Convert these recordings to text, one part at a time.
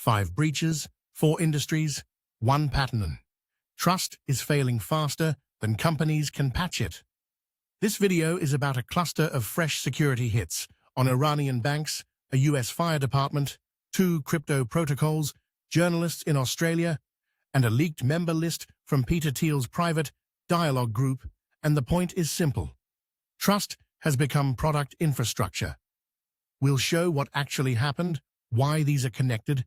5 breaches, 4 industries, 1 pattern. Trust is failing faster than companies can patch it. This video is about a cluster of fresh security hits on Iranian banks, a US fire department, 2 crypto protocols, journalists in Australia, and a leaked member list from Peter Thiel's private dialogue group, and the point is simple. Trust has become product infrastructure. We'll show what actually happened, why these are connected,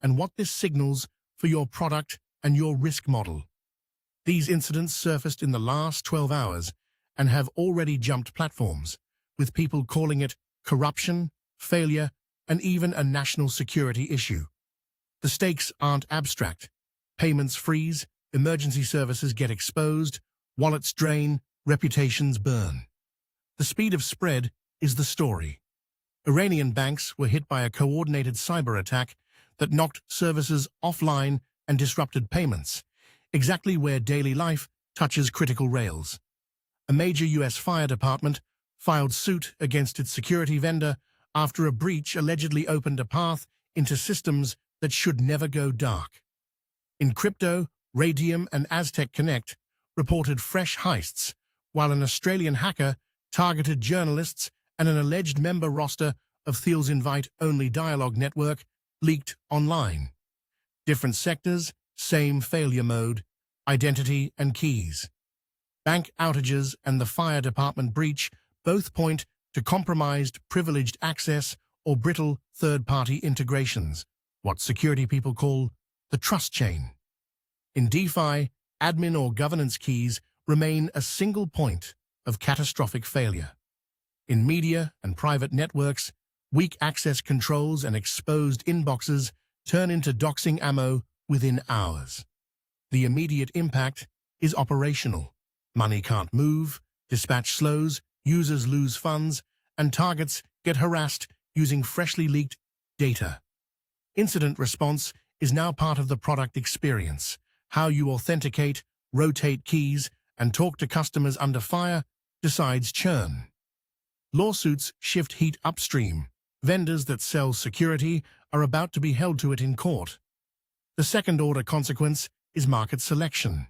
and what this signals for your product and your risk model. These incidents surfaced in the last 12 hours and have already jumped platforms, with people calling it corruption, failure, and even a national security issue. The stakes aren't abstract. Payments freeze, emergency services get exposed, wallets drain, reputations burn. The speed of spread is the story. Iranian banks were hit by a coordinated cyber attack that knocked services offline and disrupted payments, exactly where daily life touches critical rails. A major US fire department filed suit against its security vendor after a breach allegedly opened a path into systems that should never go dark. In crypto, Radium and Aztec Connect reported fresh heists, while an Australian hacker targeted journalists and an alleged member roster of Thiel's invite-only dialogue network leaked online. Different sectors, same failure mode, identity and keys. Bank outages and the fire department breach both point to compromised privileged access or brittle third-party integrations, what security people call the trust chain. In DeFi, admin or governance keys remain a single point of catastrophic failure. In media and private networks, weak access controls and exposed inboxes turn into doxing ammo within hours. The immediate impact is operational. Money can't move, dispatch slows, users lose funds, and targets get harassed using freshly leaked data. Incident response is now part of the product experience. How you authenticate, rotate keys, and talk to customers under fire decides churn. Lawsuits shift heat upstream. Vendors that sell security are about to be held to it in court. The second-order consequence is market selection.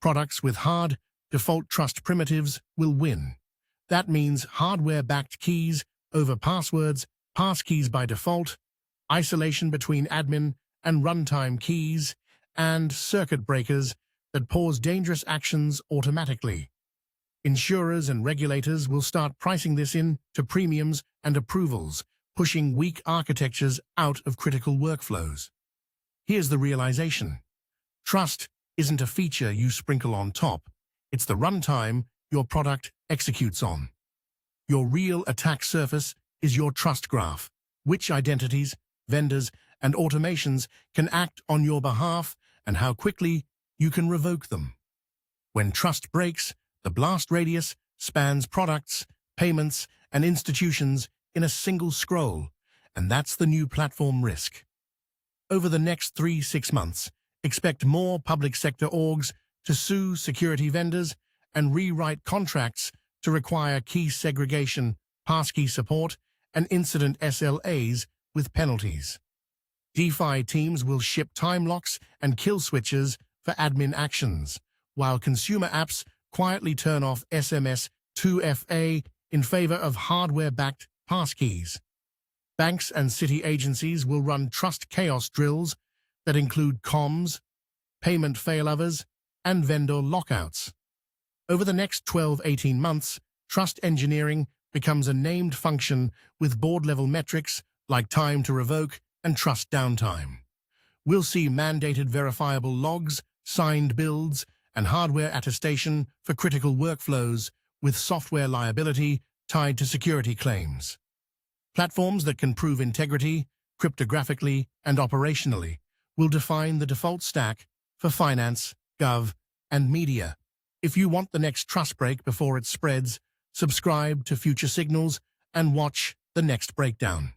Products with hard, default trust primitives will win. That means hardware-backed keys over passwords, passkeys by default, isolation between admin and runtime keys, and circuit breakers that pause dangerous actions automatically. Insurers and regulators will start pricing this in to premiums and approvals, pushing weak architectures out of critical workflows. Here's the realization. Trust isn't a feature you sprinkle on top. It's the runtime your product executes on. Your real attack surface is your trust graph, which identities, vendors, and automations can act on your behalf and how quickly you can revoke them. When trust breaks, the blast radius spans products, payments, and institutions in a single scroll, and that's the new platform risk. Over the next 3-6 months, expect more public sector orgs to sue security vendors and rewrite contracts to require key segregation, passkey support, and incident SLAs with penalties. DeFi teams will ship time locks and kill switches for admin actions, while consumer apps quietly turn off SMS 2FA in favor of hardware-backed passkeys. Banks and city agencies will run trust chaos drills that include comms, payment failovers, and vendor lockouts. Over the next 12-18 months, trust engineering becomes a named function with board-level metrics like time to revoke and trust downtime. We'll see mandated verifiable logs, signed builds, and hardware attestation for critical workflows with software liability tied to security claims. Platforms that can prove integrity, cryptographically and operationally, will define the default stack for finance, gov, and media. If you want the next trust break before it spreads, subscribe to Future Signals and watch the next breakdown.